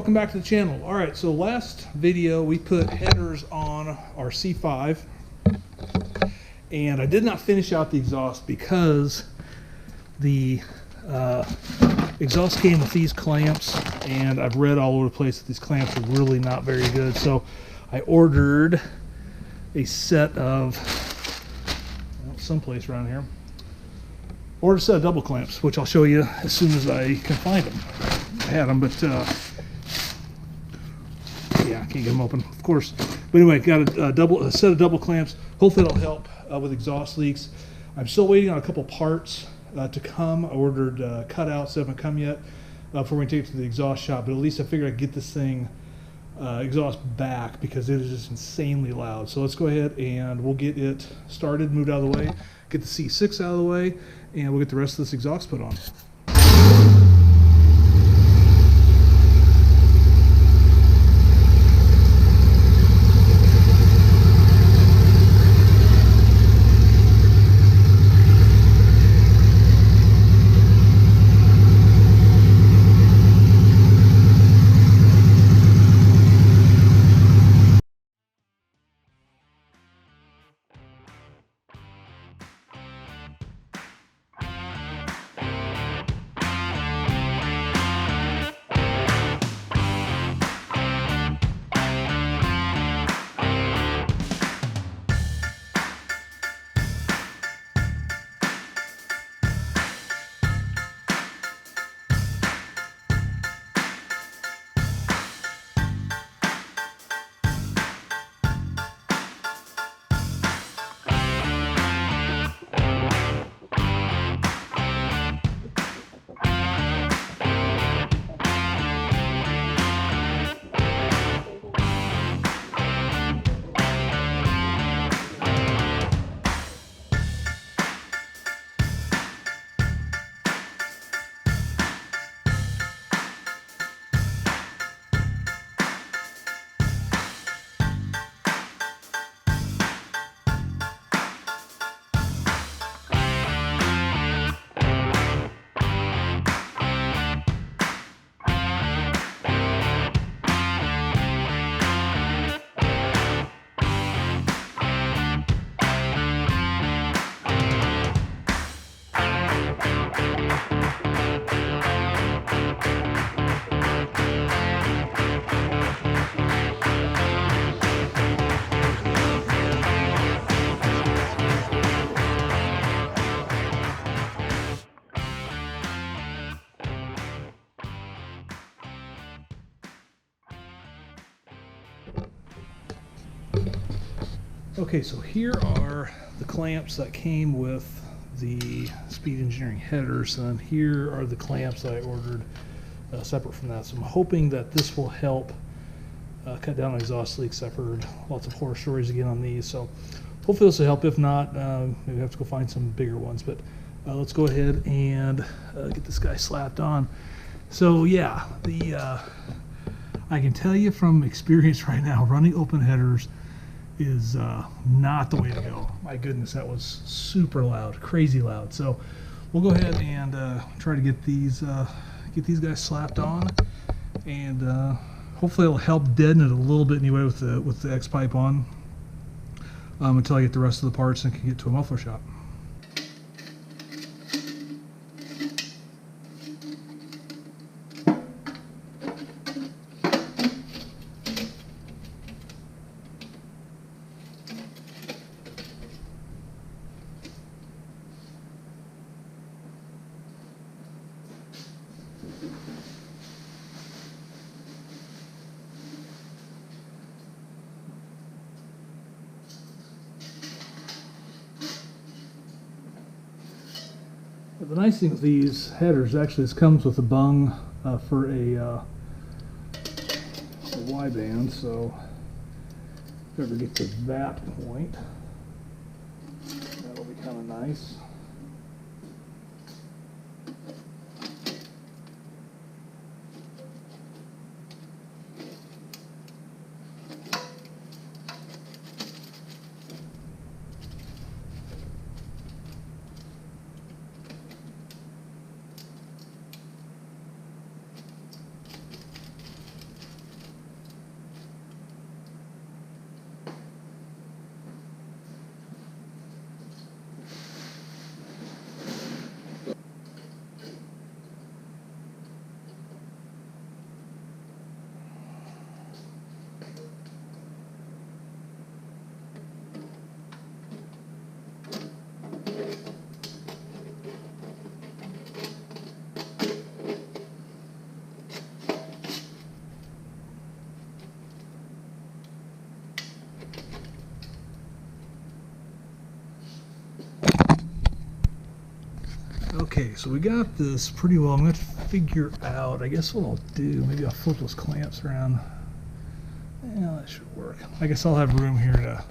welcome back to the channel. All right, so last video we put headers on our C5, and I did not finish out the exhaust because the exhaust came with these clamps, and I've read all over the place that these clamps are really not very good. So I ordered a set of, someplace around here, ordered a set of double clamps, which I'll show you as soon as I can find them. I had them, but yeah, I can't get them open, of course. But anyway, got a set of double clamps. Hopefully it'll help with exhaust leaks. I'm still waiting on a couple parts to come. I ordered cutouts that haven't come yet before we take it to the exhaust shop, but at least I figured I'd get this thing exhaust back because it is just insanely loud. So let's go ahead and we'll get it started, moved out of the way, get the C6 out of the way, and we'll get the rest of this exhaust put on. Okay, so here are the clamps that came with the Speed Engineering headers, and here are the clamps that I ordered separate from that. So I'm hoping that this will help cut down on exhaust leaks. I've heard lots of horror stories again on these, so hopefully this will help. If not, maybe we have to go find some bigger ones. But let's go ahead and get this guy slapped on. So yeah, I can tell you from experience right now, running open headers is not the way to go. My goodness, that was super loud, crazy loud. So we'll go ahead and try to get these guys slapped on, and hopefully it'll help deaden it a little bit anyway with the X pipe on until I get the rest of the parts and can get to a muffler shop. The nice thing with these headers, actually, this comes with a bung for a Y band, so if we ever get to that point, that'll be kind of nice. Okay, so we got this pretty well. I'm going to figure out, I guess what I'll do, maybe I'll flip those clamps around. Yeah, that should work. I guess I'll have room here to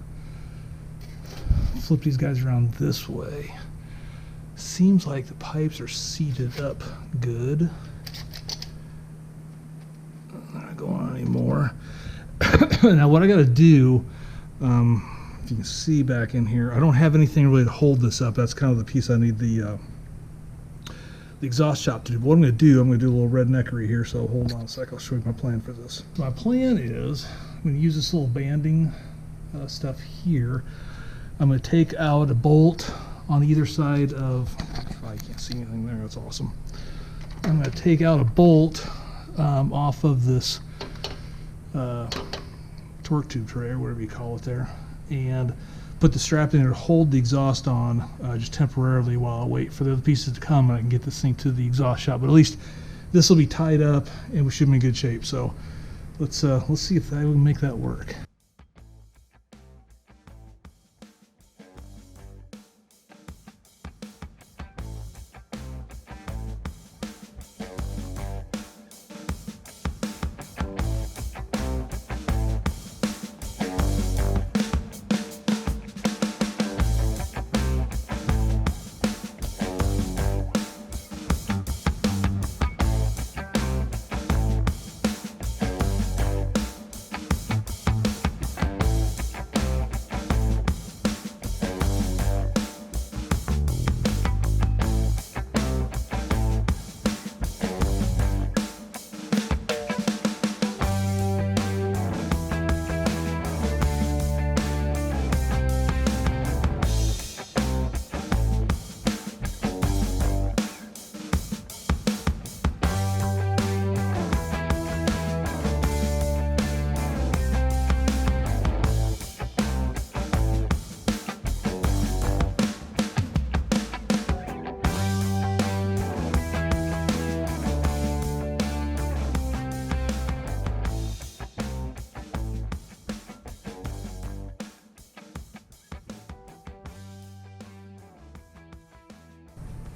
flip these guys around this way. Seems like the pipes are seated up good. Not going on anymore. Now what I got to do, if you can see back in here, I don't have anything really to hold this up. That's kind of the piece I need the exhaust shop to do. But what I'm going to do, I'm going to do a little redneckery here, so hold on a sec, I'll show you my plan for this. My plan is, I'm going to use this little banding stuff here. I'm going to take out a bolt on either side of, oh, you can't see anything there, that's awesome. I'm going to take out a bolt off of this torque tube tray, or whatever you call it there, and put the strap in there to hold the exhaust on just temporarily while I wait for the other pieces to come and I can get this thing to the exhaust shop. But at least this will be tied up and we should be in good shape. So let's see if I can make that work.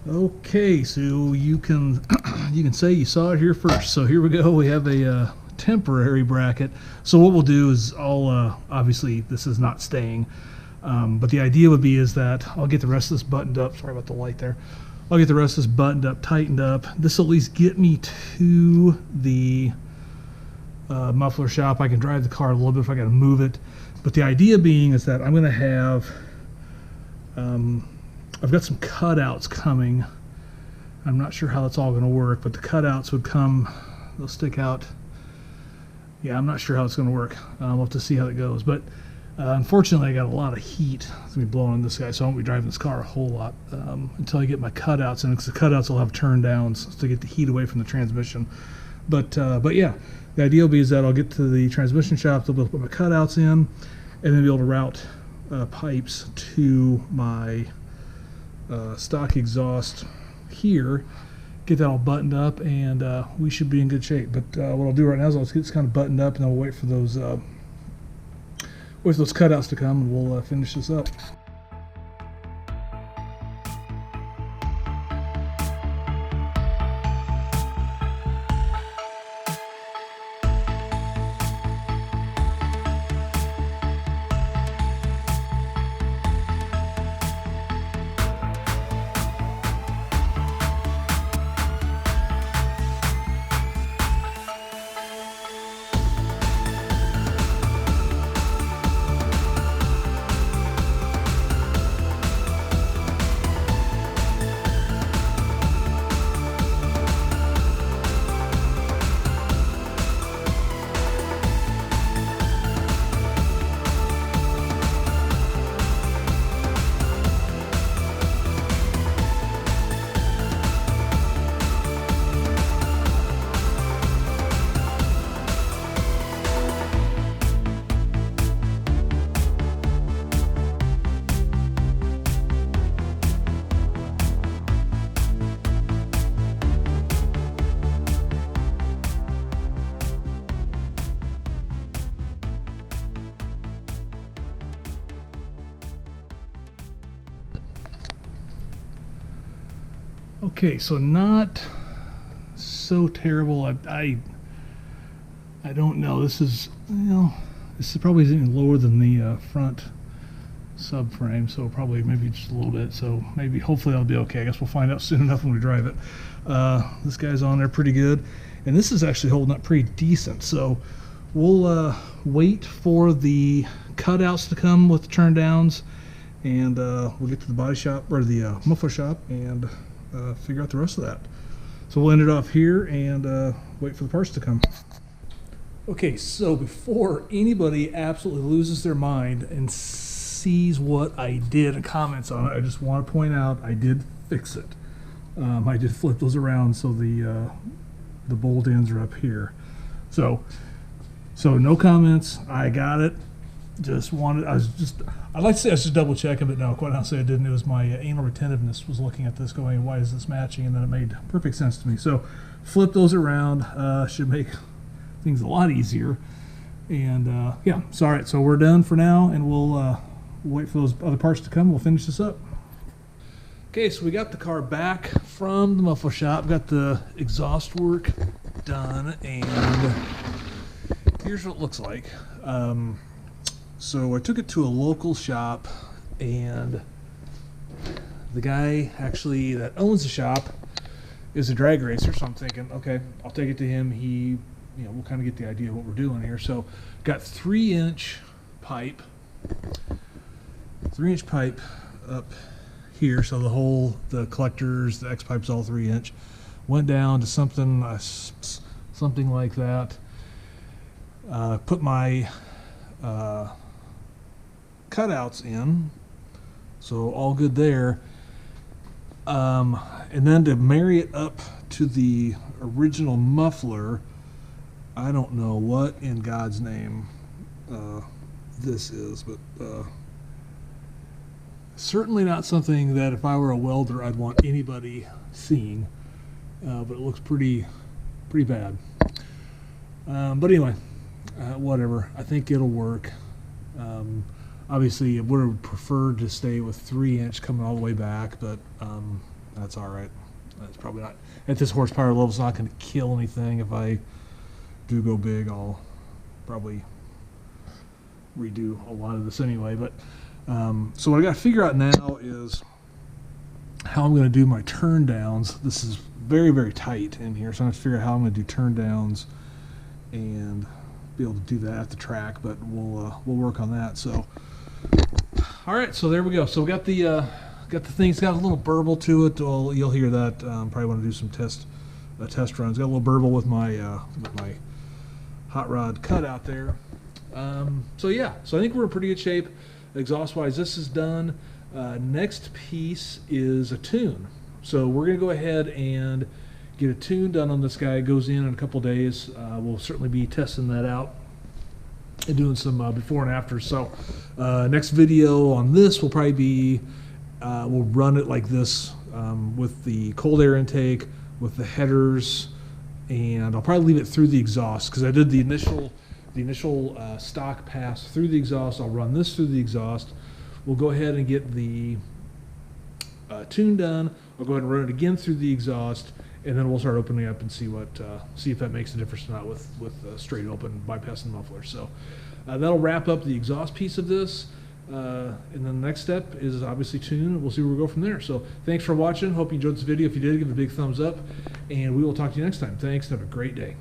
Okay, so you can say you saw it here first. So here we go. We have a temporary bracket. So what we'll do is I'll obviously this is not staying, but the idea would be is that I'll get the rest of this buttoned up. Sorry about the light there. I'll get the rest of this buttoned up, tightened up. This will at least get me to the muffler shop. I can drive the car a little bit if I got to move it. But the idea being is that I'm going to have I've got some cutouts coming. I'm not sure how that's all going to work, but the cutouts would come, they'll stick out. Yeah, I'm not sure how it's going to work. We'll have to see how it goes. But unfortunately, I got a lot of heat. It's going to be blowing on this guy, so I won't be driving this car a whole lot until I get my cutouts in, because the cutouts will have turn downs to get the heat away from the transmission. But yeah, the idea will be is that I'll get to the transmission shop, they'll be able to put my cutouts in, and then be able to route pipes to my stock exhaust here, get that all buttoned up, and we should be in good shape. But what I'll do right now is I'll get this kind of buttoned up, and I'll wait for those cutouts to come, and we'll finish this up. Okay, so not so terrible. I don't know. This is, you know, this is probably even lower than the front subframe, so probably maybe just a little bit. So maybe, hopefully that'll be okay. I guess we'll find out soon enough when we drive it. This guy's on there pretty good, and this is actually holding up pretty decent. So we'll wait for the cutouts to come with the turn downs, and we'll get to the body shop or the muffler shop and figure out the rest of that. So we'll end it off here and wait for the parts to come. Okay, so before anybody absolutely loses their mind and sees what I did and comments on it, I just want to point out I did fix it. I did flip those around so the bolt ends are up here. So no comments. I got it. I'd like to say I was just double checking, but no, quite honestly I didn't. It was my anal retentiveness was looking at this going, why is this matching? And then it made perfect sense to me. So flip those around, should make things a lot easier. And yeah, so all right, so we're done for now, and we'll wait for those other parts to come. We'll finish this up. Okay, so we got the car back from the muffler shop, got the exhaust work done, and here's what it looks like. So I took it to a local shop, and the guy actually that owns the shop is a drag racer, so I'm thinking, okay, I'll take it to him. He, you know, we'll kind of get the idea of what we're doing here. So got 3-inch pipe, 3-inch pipe up here, so the collectors, the X pipe's all 3-inch. Went down to something like that. Put my cutouts in, so all good there. And then to marry it up to the original muffler, I don't know what in God's name this is, but certainly not something that if I were a welder I'd want anybody seeing, but it looks pretty bad. But anyway, whatever, I think it'll work. Obviously I would have preferred to stay with 3-inch coming all the way back, but that's all right. That's probably not, at this horsepower level, it's not going to kill anything. If I do go big, I'll probably redo a lot of this anyway. But so what I got to figure out now is how I'm going to do my turn downs. This is very, very tight in here, so I'm going to figure out how I'm going to do turn downs and be able to do that at the track, but we'll work on that. So all right, so there we go. So we got the thing. It's got a little burble to it. Well, you'll hear that. Probably want to do some test runs. Got a little burble with my hot rod cut out there. So yeah, so I think we're in pretty good shape exhaust wise. This is done. Next piece is a tune. So we're gonna go ahead and get a tune done on this guy. It goes in a couple days. We'll certainly be testing that out and doing some before and after. So next video on this will probably be we'll run it like this with the cold air intake, with the headers, and I'll probably leave it through the exhaust because I did the initial stock pass through the exhaust. I'll run this through the exhaust. We'll go ahead and get the tune done. I'll go ahead and run it again through the exhaust, and then we'll start opening up and see if that makes a difference or not with straight open bypassing the muffler. So that'll wrap up the exhaust piece of this. And then the next step is obviously tune. We'll see where we go from there. So thanks for watching. Hope you enjoyed this video. If you did, give it a big thumbs up, and we will talk to you next time. Thanks, and have a great day.